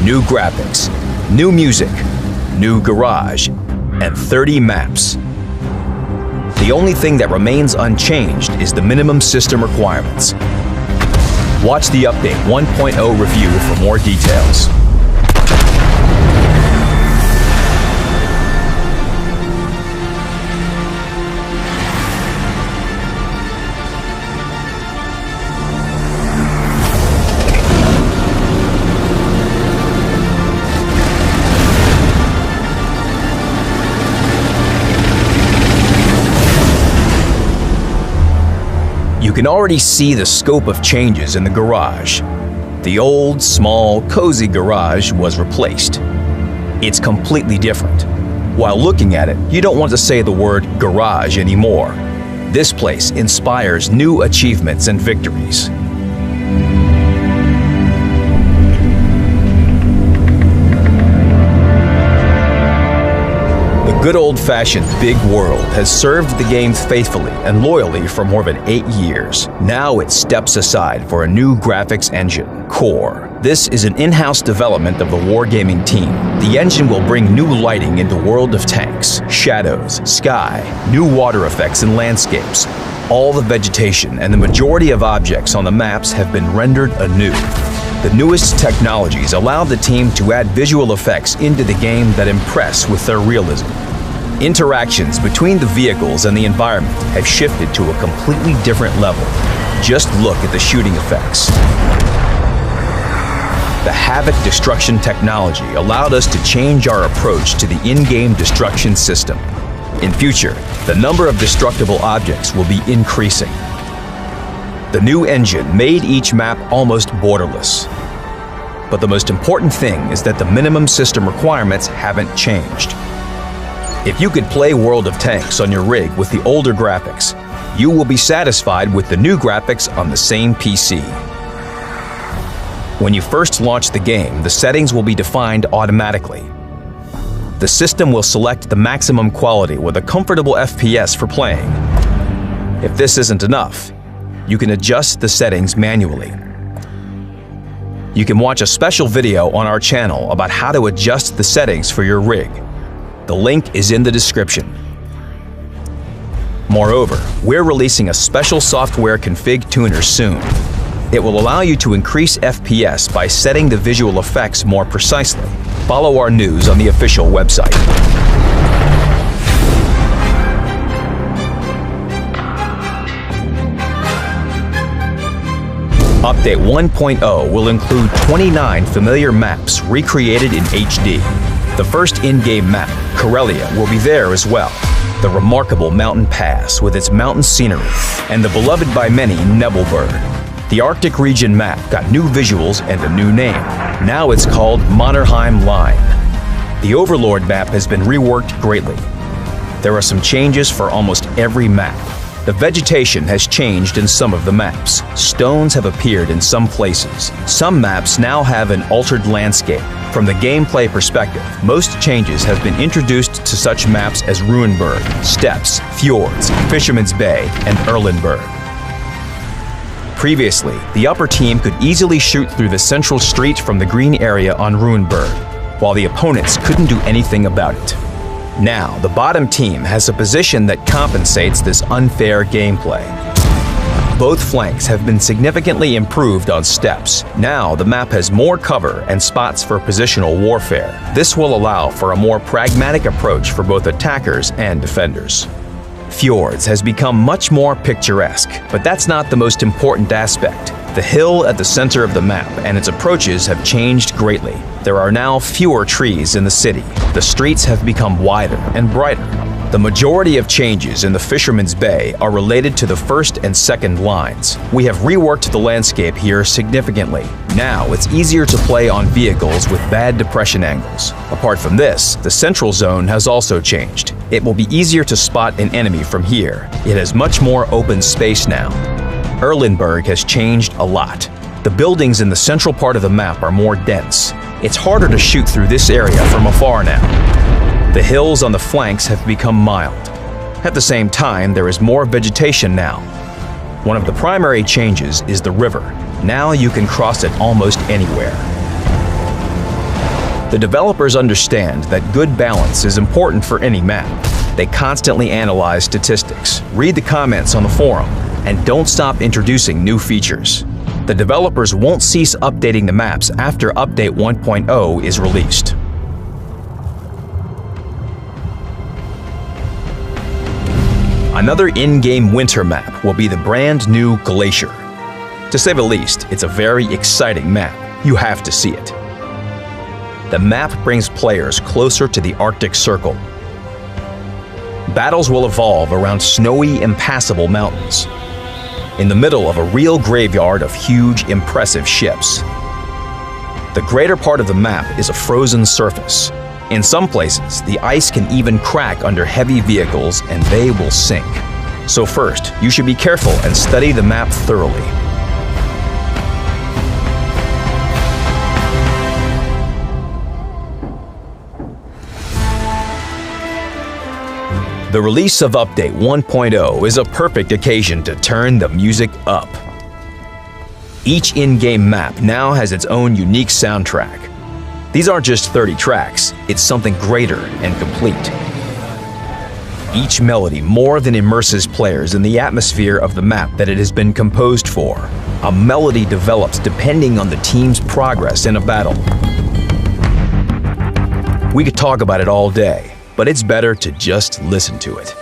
new graphics, new music, new garage, and 30 maps. The only thing that remains unchanged is the minimum system requirements. Watch the Update 1.0 review for more details. You can already see the scope of changes in the garage. The old, small, cozy garage was replaced. It's completely different. While looking at it, you don't want to say the word garage anymore. This place inspires new achievements and victories. The good old-fashioned Big World has served the game faithfully and loyally for more than 8 years. Now it steps aside for a new graphics engine, Core. This is an in-house development of the Wargaming team. The engine will bring new lighting into World of Tanks, shadows, sky, new water effects and landscapes. All the vegetation and the majority of objects on the maps have been rendered anew. The newest technologies allow the team to add visual effects into the game that impress with their realism. Interactions between the vehicles and the environment have shifted to a completely different level. Just look at the shooting effects. The Havoc destruction technology allowed us to change our approach to the in-game destruction system. In future, the number of destructible objects will be increasing. The new engine made each map almost borderless. But the most important thing is that the minimum system requirements haven't changed. If you could play World of Tanks on your rig with the older graphics, you will be satisfied with the new graphics on the same PC. When you first launch the game, the settings will be defined automatically. The system will select the maximum quality with a comfortable FPS for playing. If this isn't enough, you can adjust the settings manually. You can watch a special video on our channel about how to adjust the settings for your rig. The link is in the description. Moreover, we're releasing a special software config tuner soon. It will allow you to increase FPS by setting the visual effects more precisely. Follow our news on the official website. Update 1.0 will include 29 familiar maps recreated in HD. The first in-game map, Corellia, will be there as well. The remarkable mountain pass with its mountain scenery, and the beloved by many Nebelberg. The Arctic region map got new visuals and a new name. Now it's called Mannerheim Line. The Overlord map has been reworked greatly. There are some changes for almost every map. The vegetation has changed in some of the maps. Stones have appeared in some places. Some maps now have an altered landscape. From the gameplay perspective, most changes have been introduced to such maps as Ruinberg, Steppes, Fjords, Fisherman's Bay, and Erlenberg. Previously, the upper team could easily shoot through the central street from the green area on Ruinberg, while the opponents couldn't do anything about it. Now, the bottom team has a position that compensates this unfair gameplay. Both flanks have been significantly improved on Steppes. Now, the map has more cover and spots for positional warfare. This will allow for a more pragmatic approach for both attackers and defenders. Fjords has become much more picturesque, but that's not the most important aspect. The hill at the center of the map and its approaches have changed greatly. There are now fewer trees in the city. The streets have become wider and brighter. The majority of changes in the Fisherman's Bay are related to the first and second lines. We have reworked the landscape here significantly. Now it's easier to play on vehicles with bad depression angles. Apart from this, the central zone has also changed. It will be easier to spot an enemy from here. It has much more open space now. Erlenberg has changed a lot. The buildings in the central part of the map are more dense. It's harder to shoot through this area from afar now. The hills on the flanks have become mild. At the same time, there is more vegetation now. One of the primary changes is the river. Now you can cross it almost anywhere. The developers understand that good balance is important for any map. They constantly analyze statistics, read the comments on the forum, and don't stop introducing new features. The developers won't cease updating the maps after Update 1.0 is released. Another in-game winter map will be the brand new Glacier. To say the least, it's a very exciting map. You have to see it. The map brings players closer to the Arctic Circle. Battles will evolve around snowy, impassable mountains, in the middle of a real graveyard of huge, impressive ships. The greater part of the map is a frozen surface. In some places, the ice can even crack under heavy vehicles and they will sink. So first, you should be careful and study the map thoroughly. The release of Update 1.0 is a perfect occasion to turn the music up. Each in-game map now has its own unique soundtrack. These aren't just 30 tracks, it's something greater and complete. Each melody more than immerses players in the atmosphere of the map that it has been composed for. A melody develops depending on the team's progress in a battle. We could talk about it all day, but it's better to just listen to it.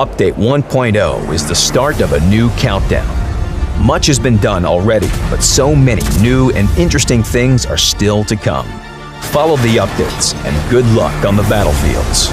Update 1.0 is the start of a new countdown. Much has been done already, but so many new and interesting things are still to come. Follow the updates and good luck on the battlefields.